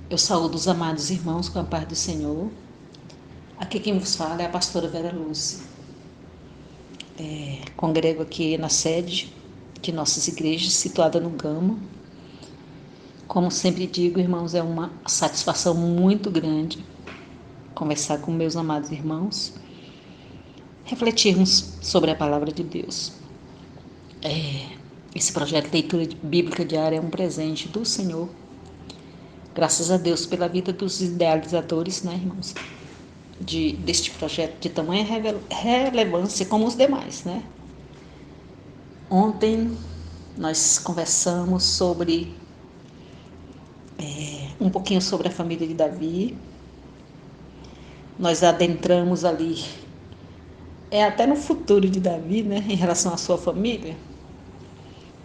Eu saúdo os amados irmãos com a paz do Senhor. Aqui quem vos fala é a pastora Vera Lúcia. Congrego aqui na sede de nossas igrejas, situada no Gama. Como sempre digo, irmãos, é uma satisfação muito grande conversar com meus amados irmãos, refletirmos sobre a palavra de Deus. Esse projeto de leitura bíblica diária é um presente do Senhor. Graças a Deus pela vida dos idealizadores, né, irmãos? Deste projeto de tamanha relevância como os demais, né? Ontem nós conversamos sobre um pouquinho sobre a família de Davi. Nós adentramos ali até no futuro de Davi, né, em relação à sua família.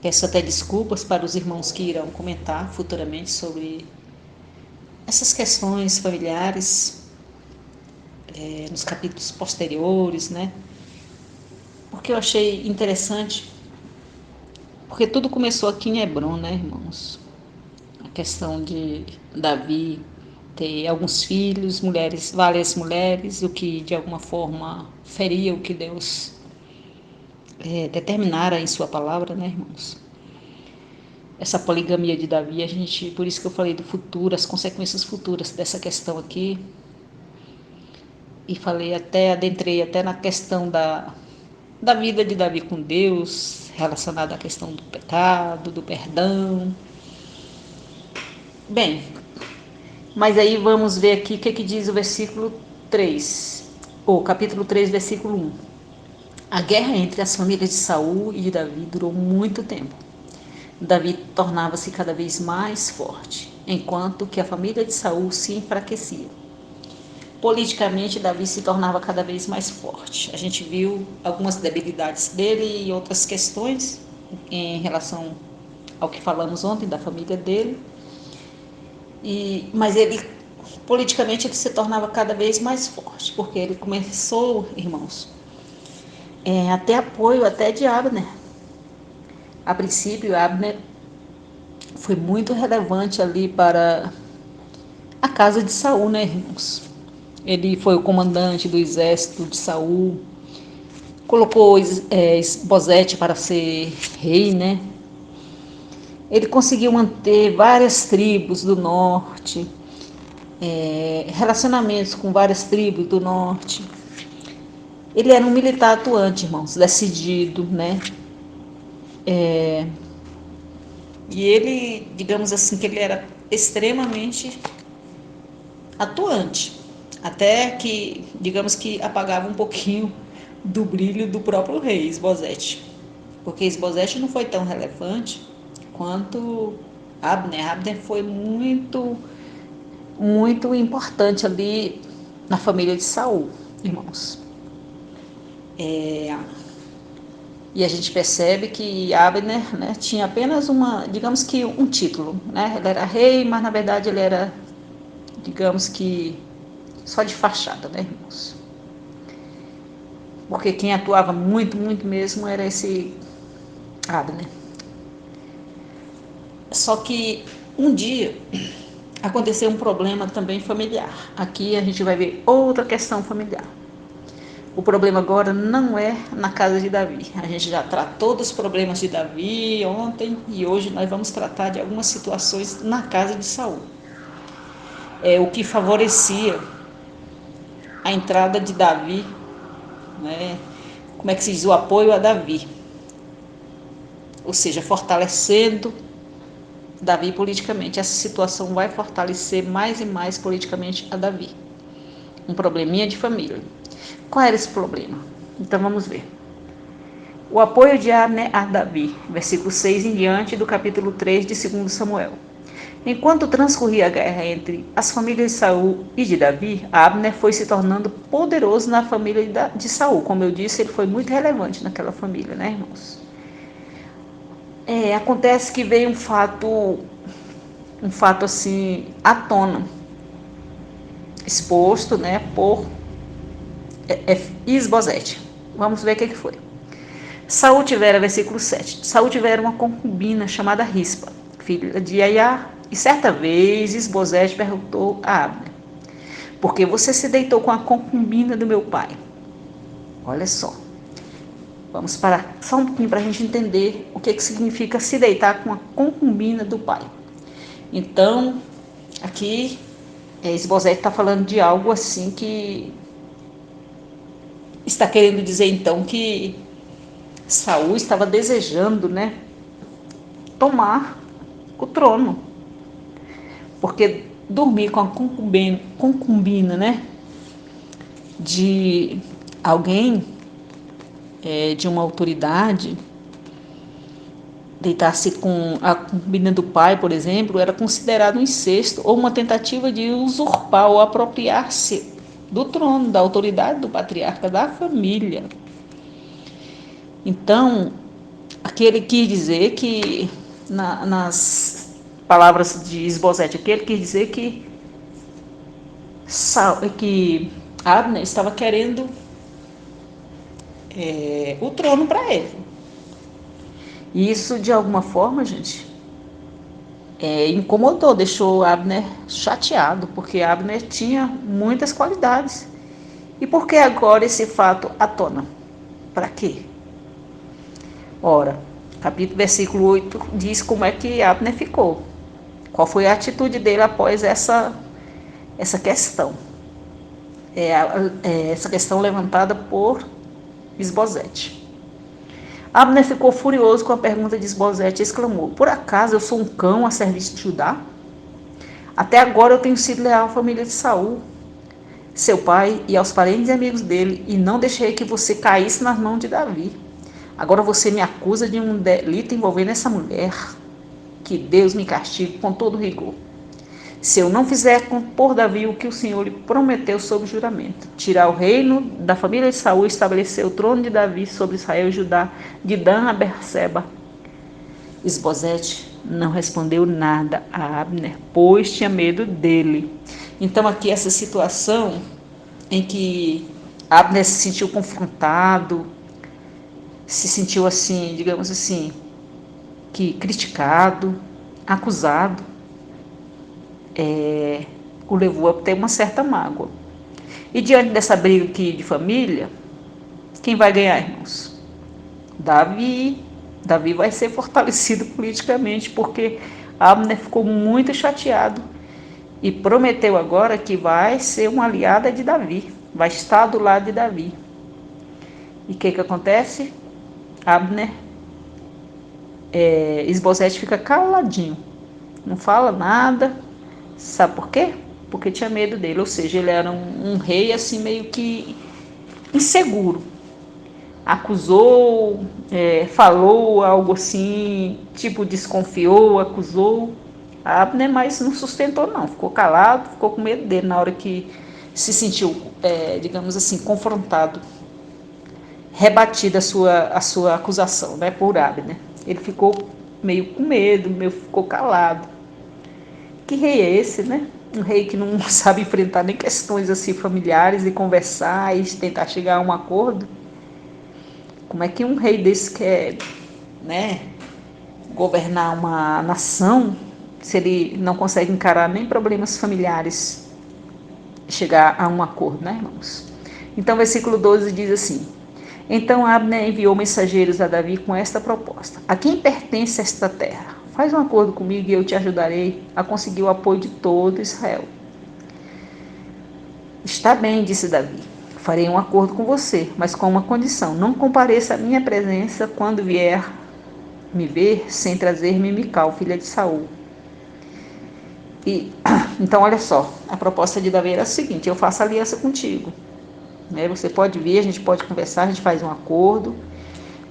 Peço até desculpas para os irmãos que irão comentar futuramente sobre essas questões familiares nos capítulos posteriores, né? Porque eu achei interessante, porque tudo começou aqui em Hebron, né, irmãos? A questão de Davi ter alguns filhos, várias mulheres, o que de alguma forma feria o que Deus determinara em sua palavra, né, irmãos? Essa poligamia de Davi, por isso que eu falei do futuro, as consequências futuras dessa questão aqui, e adentrei até na questão da vida de Davi com Deus, relacionada à questão do pecado, do perdão. Bem, mas aí vamos ver aqui o que diz o versículo 3, ou capítulo 3, versículo 1. A guerra entre as famílias de Saul e de Davi durou muito tempo. Davi tornava-se cada vez mais forte, enquanto que a família de Saul se enfraquecia. Politicamente, Davi se tornava cada vez mais forte. A gente viu algumas debilidades dele e outras questões em relação ao que falamos ontem da família dele. Mas politicamente, ele se tornava cada vez mais forte, porque ele começou, irmãos, até apoio até de Abner. A princípio, Abner foi muito relevante ali para a casa de Saul, né, irmãos? Ele foi o comandante do exército de Saul, colocou Esbozete para ser rei, né? Ele conseguiu manter várias tribos do norte, relacionamentos com várias tribos do norte. Ele era um militar atuante, irmãos, decidido, né? E ele, digamos assim, que ele era extremamente atuante, até que, digamos que apagava um pouquinho do brilho do próprio rei Esbozete, porque Esbozete não foi tão relevante quanto Abner. Abner foi muito, muito importante ali na família de Saul, irmãos. E a gente percebe que Abner, né, tinha apenas digamos que um título, né? Ele era rei, mas na verdade ele era, digamos que, só de fachada, né, irmãos? Porque quem atuava muito, muito mesmo era esse Abner. Só que um dia aconteceu um problema também familiar. Aqui a gente vai ver outra questão familiar. O problema agora não é na casa de Davi. A gente já tratou dos problemas de Davi ontem e hoje nós vamos tratar de algumas situações na casa de Saul. O que favorecia a entrada de Davi, né? Como é que se diz? O apoio a Davi. Ou seja, fortalecendo Davi politicamente. Essa situação vai fortalecer mais e mais politicamente a Davi. Um probleminha de família. Qual era esse problema? Então vamos ver. O apoio de Abner a Davi, versículo 6 em diante do capítulo 3 de 2 Samuel. Enquanto transcorria a guerra entre as famílias de Saul e de Davi, Abner foi se tornando poderoso na família de Saul. Como eu disse, ele foi muito relevante naquela família, né, irmãos? Acontece que veio um fato assim, à tona, exposto, né, por Isbosete. Vamos ver o que foi. Saul tivera, versículo 7, Saul tivera uma concubina chamada Rispa, filha de Aiá, E certa vez Isbosete perguntou a Abner: por que você se deitou com a concubina do meu pai? Olha só, vamos parar só um pouquinho para a gente entender o que significa se deitar com a concubina do pai. Então, aqui Isbosete está falando de algo assim que está querendo dizer então que Saul estava desejando, né, tomar o trono, porque dormir com a concubina, né, de alguém, de uma autoridade, deitar-se com a concubina do pai, por exemplo, era considerado um incesto ou uma tentativa de usurpar ou apropriar-se do trono, da autoridade do patriarca da família. Então, aqui ele quis dizer que, nas palavras de Isbosete, aqui ele quis dizer que Abner estava querendo o trono para ele. E isso, de alguma forma, gente, incomodou, deixou Abner chateado, porque Abner tinha muitas qualidades. E por que agora esse fato à tona? Para quê? Ora, versículo 8 diz como é que Abner ficou. Qual foi a atitude dele após essa questão? Essa questão levantada por Isbosete. Abner ficou furioso com a pergunta de Isbosete e exclamou: por acaso eu sou um cão a serviço de Judá? Até agora eu tenho sido leal à família de Saul, seu pai, e aos parentes e amigos dele, e não deixei que você caísse nas mãos de Davi. Agora você me acusa de um delito envolvendo essa mulher. Que Deus me castigue com todo rigor. Se eu não fizer por Davi o que o Senhor lhe prometeu sob juramento, tirar o reino da família de Saul e estabelecer o trono de Davi sobre Israel e Judá, de Dan a Berseba. Isbosete não respondeu nada a Abner, pois tinha medo dele. Então aqui essa situação em que Abner se sentiu confrontado, se sentiu assim, digamos assim, que criticado, acusado, o levou a ter uma certa mágoa. E diante dessa briga aqui de família, quem vai ganhar, irmãos? Davi. Davi vai ser fortalecido politicamente, porque Abner ficou muito chateado e prometeu agora que vai ser uma aliada de Davi, vai estar do lado de Davi. E o que acontece? Abner, Isbosete fica caladinho, não fala nada. Sabe por quê? Porque tinha medo dele, ou seja, ele era um rei assim meio que inseguro. Acusou, falou algo assim, tipo desconfiou, acusou Abner, mas não sustentou não, ficou calado, ficou com medo dele na hora que se sentiu, digamos assim, confrontado, rebatida a sua acusação, né, por Abner. Ele ficou meio com medo, ficou calado. Que rei é esse, né? Um rei que não sabe enfrentar nem questões assim familiares e conversar e tentar chegar a um acordo. Como é que um rei desse quer, né, governar uma nação se ele não consegue encarar nem problemas familiares e chegar a um acordo, né, irmãos? Então, versículo 12 diz assim: então Abner enviou mensageiros a Davi com esta proposta: a quem pertence esta terra? Faz um acordo comigo e eu te ajudarei a conseguir o apoio de todo Israel. Está bem, disse Davi. Farei um acordo com você, mas com uma condição: não compareça à minha presença quando vier me ver sem trazer-me Mical, filha de Saul. Então, olha só, a proposta de Davi era a seguinte: eu faço aliança contigo. Você pode vir, a gente pode conversar, a gente faz um acordo,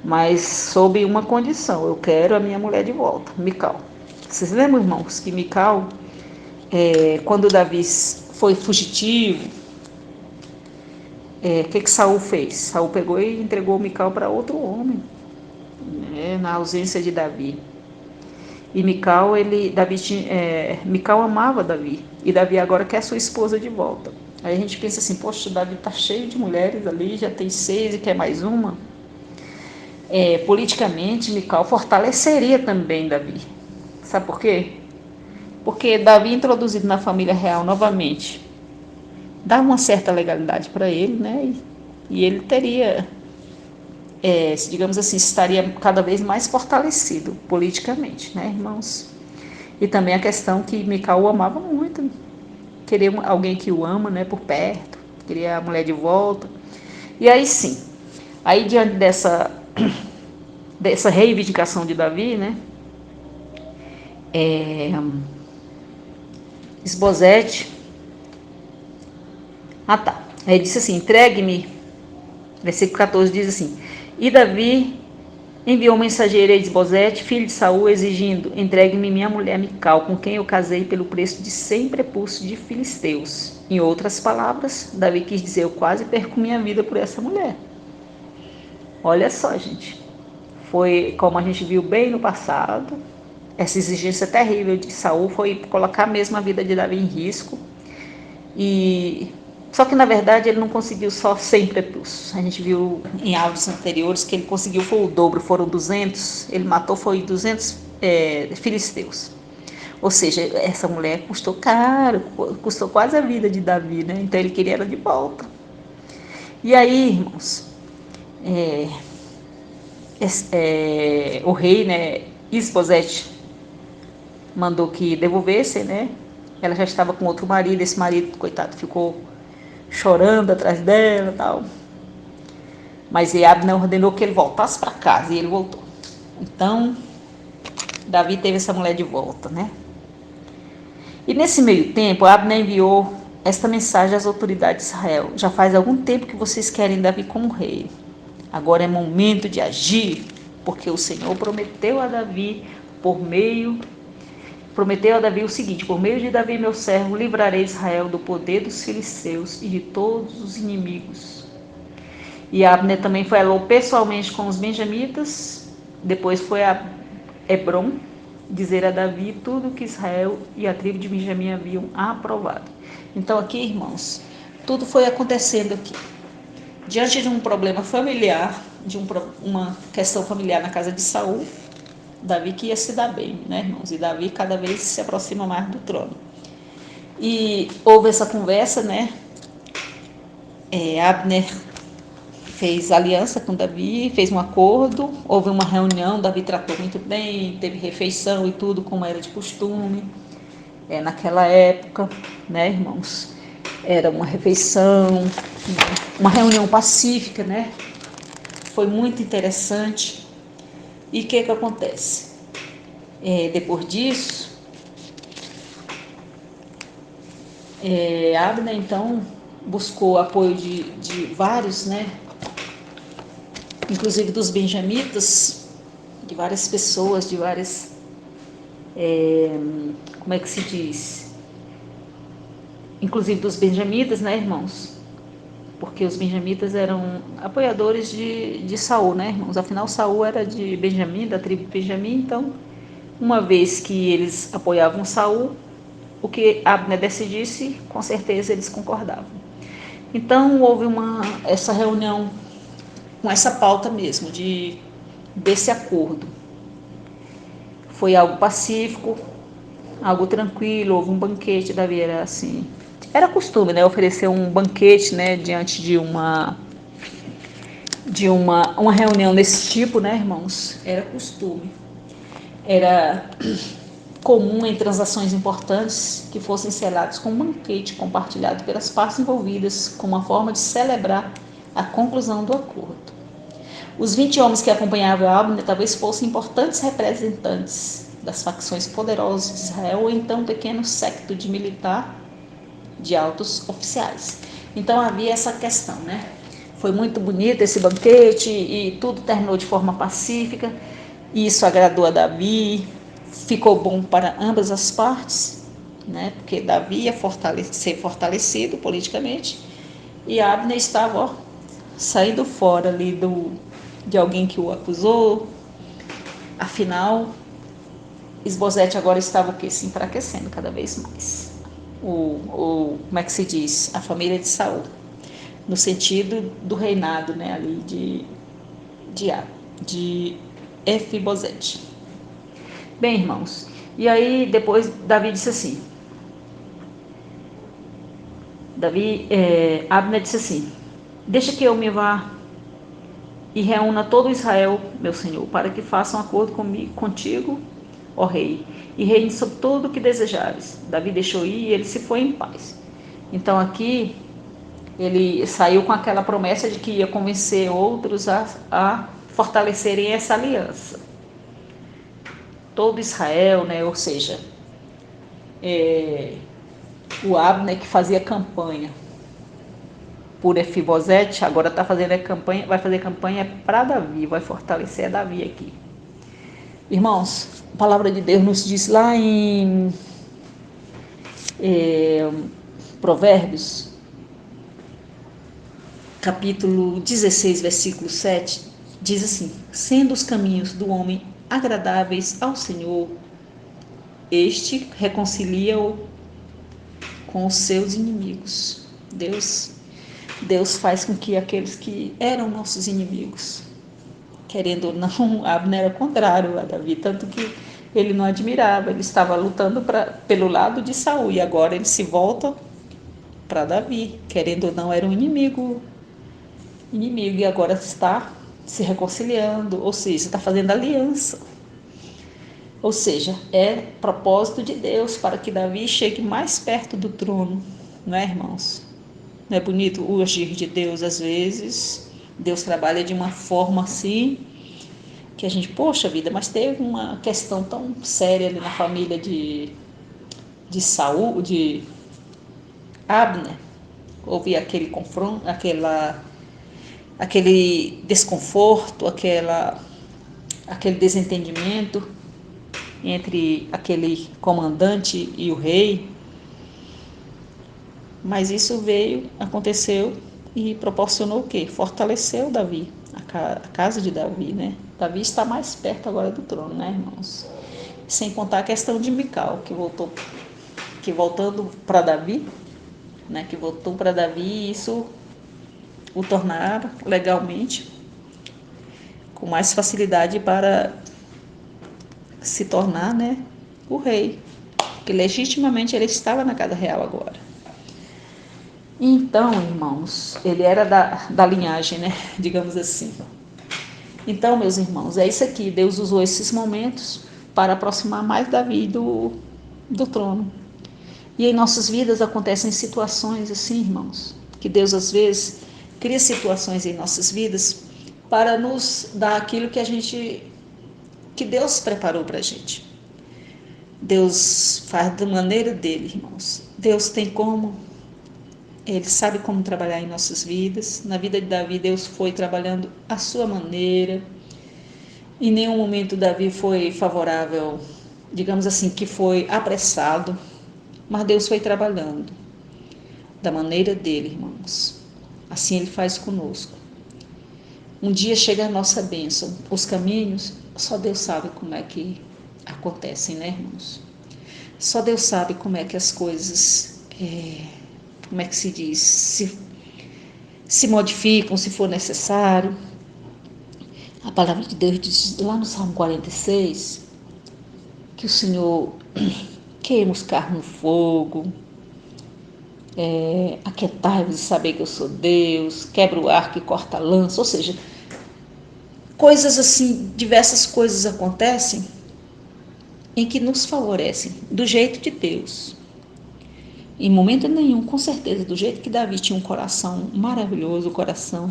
mas sob uma condição: eu quero a minha mulher de volta, Mical. Vocês lembram, irmãos, que Mical, quando Davi foi fugitivo, o que Saul fez? Saul pegou e entregou Mical para outro homem, na ausência de Davi. E Mical, Mical amava Davi, e Davi agora quer sua esposa de volta. Aí a gente pensa assim: poxa, Davi está cheio de mulheres ali, já tem 6 e quer mais uma. Politicamente, Mical fortaleceria também Davi. Sabe por quê? Porque Davi, introduzido na família real novamente, dá uma certa legalidade para ele, né? E ele teria, digamos assim, estaria cada vez mais fortalecido politicamente, né, irmãos? E também a questão que Micael amava muito, queria alguém que o ama, né, por perto, queria a mulher de volta. E aí sim, aí diante dessa reivindicação de Davi, né, Esbozete, tá, aí disse assim, entregue-me, versículo 14 diz assim, e Davi enviou um mensageiro a Esbozete, filho de Saul, exigindo, entregue-me minha mulher Mical, com quem eu casei pelo preço de 100 prepúcios de filisteus. Em outras palavras, Davi quis dizer, eu quase perco minha vida por essa mulher. Olha só, gente, foi como a gente viu bem no passado, essa exigência terrível de Saul foi colocar mesmo a vida de Davi em risco. E só que na verdade ele não conseguiu só 100 prepúcios. A gente viu em áudios anteriores que ele conseguiu foi o dobro, foram 200. Ele matou foi 200 filisteus. Ou seja, essa mulher custou caro, custou quase a vida de Davi, né? Então ele queria ela de volta. E aí, irmãos, o rei, né, Isbosete, mandou que devolvessem, né? Ela já estava com outro marido, esse marido, coitado, ficou chorando atrás dela e tal. Mas Abner ordenou que ele voltasse para casa e ele voltou. Então, Davi teve essa mulher de volta, né? E nesse meio tempo, Abner enviou esta mensagem às autoridades de Israel. Já faz algum tempo que vocês querem Davi como rei. Agora é momento de agir, porque o Senhor prometeu a Davi o seguinte, por meio de Davi, meu servo, livrarei Israel do poder dos filisteus e de todos os inimigos. E Abner também falou pessoalmente com os benjamitas, depois foi a Hebron dizer a Davi tudo o que Israel e a tribo de Benjamim haviam aprovado. Então aqui, irmãos, tudo foi acontecendo aqui. Diante de um problema familiar, uma questão familiar na casa de Saul, Davi que ia se dar bem, né, irmãos? E Davi cada vez se aproxima mais do trono. E houve essa conversa, né? Abner fez aliança com Davi, fez um acordo, houve uma reunião, Davi tratou muito bem, teve refeição e tudo, como era de costume, naquela época, né, irmãos? Era uma refeição, uma reunião pacífica, né? Foi muito interessante. E o que acontece? Depois disso, Abner, então, buscou apoio de vários, né? Inclusive dos benjamitas, de várias pessoas, de várias, como é que se diz? Inclusive dos benjamitas, né, irmãos? Porque os benjamitas eram apoiadores de Saul, né, irmãos? Afinal, Saul era de Benjamim, da tribo de Benjamim, então, uma vez que eles apoiavam Saul, o que Abner decidisse, com certeza eles concordavam. Então, houve essa reunião com essa pauta mesmo, desse acordo. Foi algo pacífico, algo tranquilo, houve um banquete, Davi era assim, era costume, né, oferecer um banquete, né, diante de uma reunião desse tipo, né, irmãos, era costume, era comum em transações importantes que fossem selados com um banquete compartilhado pelas partes envolvidas, como uma forma de celebrar a conclusão do acordo. Os 20 homens que acompanhavam Abner talvez fossem importantes representantes das facções poderosas de Israel ou então um pequeno séquito de militar de altos oficiais. Então havia essa questão, né? Foi muito bonito esse banquete e tudo terminou de forma pacífica. Isso agradou a Davi, ficou bom para ambas as partes, né? Porque Davi ia ser fortalecido politicamente e Abner estava saindo fora ali de alguém que o acusou. Afinal, Esbozete agora estava o quê? Se enfraquecendo cada vez mais. Como é que se diz? A família de Saul, no sentido do reinado, né, ali de Efibozete. Bem, irmãos, E aí depois Davi disse assim, Abner disse assim, deixa que eu me vá e reúna todo Israel, meu senhor, para que façam acordo contigo, ó rei, e reine sobre tudo o que desejares. Davi deixou ir e ele se foi em paz. Então aqui ele saiu com aquela promessa de que ia convencer outros a fortalecerem essa aliança. Todo Israel, né, ou seja, o Abner que fazia campanha por Efibosete, agora está fazendo a campanha, vai fazer campanha para Davi, vai fortalecer Davi aqui. Irmãos, a palavra de Deus nos diz lá em Provérbios, capítulo 16, versículo 7, diz assim, sendo os caminhos do homem agradáveis ao Senhor, este reconcilia-o com os seus inimigos. Deus faz com que aqueles que eram nossos inimigos, querendo ou não, Abner era contrário a Davi, tanto que ele não admirava, ele estava lutando pelo lado de Saul, e agora ele se volta para Davi, querendo ou não, era um inimigo, e agora está se reconciliando, ou seja, está fazendo aliança. Ou seja, é propósito de Deus para que Davi chegue mais perto do trono, não é, irmãos? Não é bonito o agir de Deus às vezes? Deus trabalha de uma forma assim, que a gente, poxa vida, mas teve uma questão tão séria ali na família de Saul, de Abner. Houve aquele confronto, aquele desconforto, aquele desentendimento entre aquele comandante e o rei. Mas isso aconteceu e proporcionou o quê? Fortaleceu Davi, a casa de Davi, né? Davi está mais perto agora do trono, né, irmãos? Sem contar a questão de Mical, que voltando para Davi, né? Que voltou para Davi e isso o tornara legalmente com mais facilidade para se tornar, né, o rei, que legitimamente ele estava na casa real agora. Então, irmãos, ele era da linhagem, né, digamos assim. Então, meus irmãos, é isso aqui, Deus usou esses momentos para aproximar mais Davi do trono. E em nossas vidas acontecem situações assim, irmãos, que Deus às vezes cria situações em nossas vidas para nos dar aquilo que Deus preparou para a gente. Deus faz da maneira dele, irmãos. Deus tem como, ele sabe como trabalhar em nossas vidas. Na vida de Davi, Deus foi trabalhando à sua maneira. Em nenhum momento Davi foi favorável, digamos assim, que foi apressado, mas Deus foi trabalhando da maneira dele, irmãos. Assim ele faz conosco. Um dia chega a nossa bênção. Os caminhos, só Deus sabe como é que acontecem, né, irmãos? Só Deus sabe como é que as coisas, como é que se diz, se modificam, se for necessário. A palavra de Deus diz lá no Salmo 46, que o Senhor queima os carros no fogo, aquietai-vos e saber que eu sou Deus, quebra o arco e corta a lança, ou seja, coisas assim, diversas coisas acontecem em que nos favorecem, do jeito de Deus. Em momento nenhum, com certeza, do jeito que Davi tinha um coração maravilhoso, um coração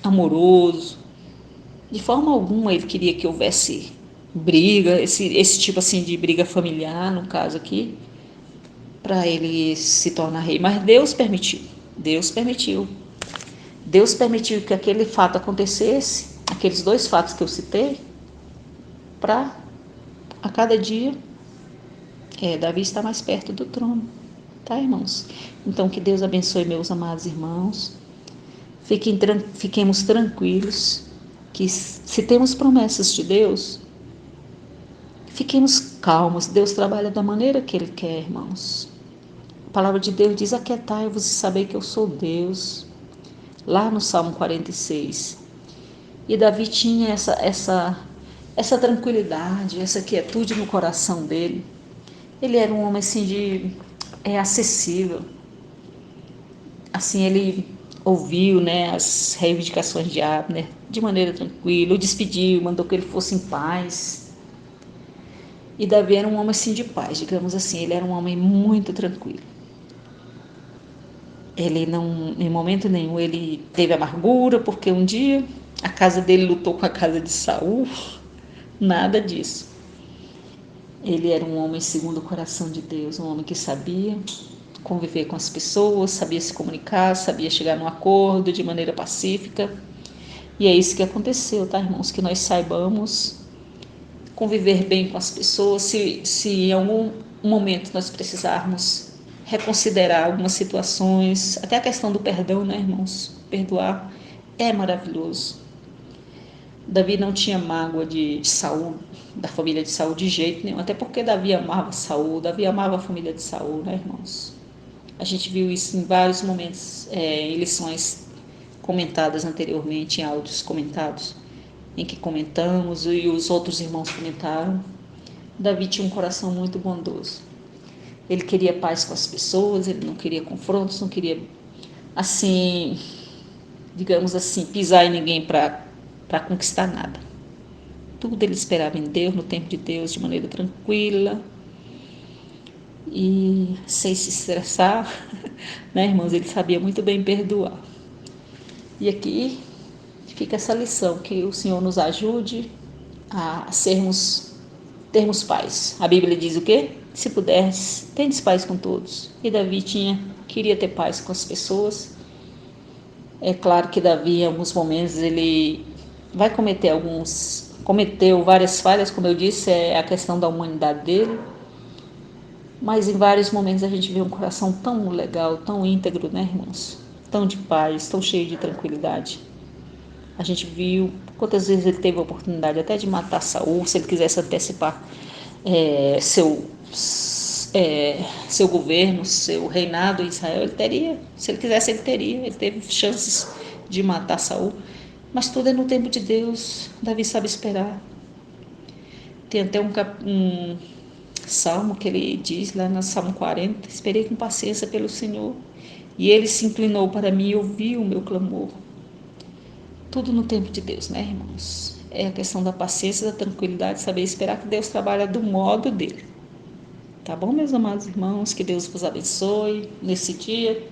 amoroso, de forma alguma ele queria que houvesse briga, esse tipo assim de briga familiar, no caso aqui, para ele se tornar rei. Mas Deus permitiu, Deus permitiu. Deus permitiu que aquele fato acontecesse, aqueles dois fatos que eu citei, para a cada dia Davi está mais perto do trono, tá, irmãos? Então que Deus abençoe meus amados irmãos, fiquemos tranquilos, que se temos promessas de Deus, fiquemos calmos, Deus trabalha da maneira que Ele quer, irmãos. A palavra de Deus diz, aquietai-vos e sabei que eu sou Deus, lá no Salmo 46. E Davi tinha essa tranquilidade, essa quietude no coração dele. Ele era um homem assim acessível. Assim, ele ouviu, né, as reivindicações de Abner de maneira tranquila, o despediu, mandou que ele fosse em paz. E Davi era um homem assim de paz, digamos assim, ele era um homem muito tranquilo. Ele não, em momento nenhum, ele teve amargura, porque um dia a casa dele lutou com a casa de Saul, nada disso. Ele era um homem segundo o coração de Deus, um homem que sabia conviver com as pessoas, sabia se comunicar, sabia chegar num acordo de maneira pacífica. E é isso que aconteceu, tá, irmãos? Que nós saibamos conviver bem com as pessoas. Se em algum momento nós precisarmos reconsiderar algumas situações, até a questão do perdão, né, irmãos? Perdoar é maravilhoso. Davi não tinha mágoa de Saul, da família de Saul de jeito nenhum, até porque Davi amava Saul, Davi amava a família de Saul, né, irmãos? A gente viu isso em vários momentos, em lições comentadas anteriormente, em áudios comentados, em que comentamos e os outros irmãos comentaram. Davi tinha um coração muito bondoso. Ele queria paz com as pessoas, ele não queria confrontos, não queria, assim, digamos assim, pisar em ninguém para conquistar nada. Tudo ele esperava em Deus, no tempo de Deus, de maneira tranquila e sem se estressar, né, irmãos? Ele sabia muito bem perdoar. E aqui fica essa lição, que o Senhor nos ajude a termos paz. A Bíblia diz o quê? Se puderes, tendes paz com todos. E Davi queria ter paz com as pessoas. É claro que Davi, em alguns momentos, ele vai cometeu várias falhas, como eu disse, é a questão da humanidade dele. Mas em vários momentos a gente vê um coração tão legal, tão íntegro, né, irmãos? Tão de paz, tão cheio de tranquilidade. A gente viu quantas vezes ele teve a oportunidade até de matar Saul, se ele quisesse antecipar seu governo, seu reinado em Israel, ele teria. Se ele quisesse, ele teria. Ele teve chances de matar Saul. Mas tudo é no tempo de Deus. Davi sabe esperar. Tem até um salmo que ele diz lá no Salmo 40: esperei com paciência pelo Senhor, e ele se inclinou para mim e ouviu o meu clamor. Tudo no tempo de Deus, né, irmãos? É a questão da paciência, da tranquilidade, saber esperar que Deus trabalha do modo dele. Tá bom, meus amados irmãos? Que Deus vos abençoe nesse dia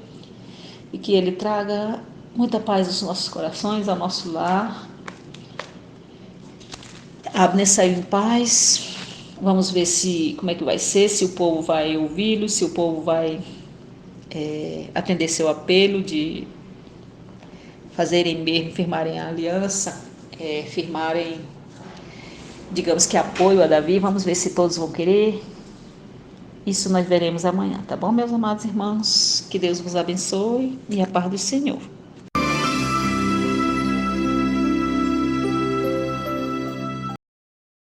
e que Ele traga muita paz aos nossos corações, ao nosso lar. Abner saiu em paz. Vamos ver como é que vai ser, se o povo vai ouvi-lo, se o povo vai atender seu apelo de fazerem mesmo, firmarem a aliança, firmarem, digamos que apoio a Davi. Vamos ver se todos vão querer. Isso nós veremos amanhã, tá bom, meus amados irmãos? Que Deus vos abençoe e a paz do Senhor.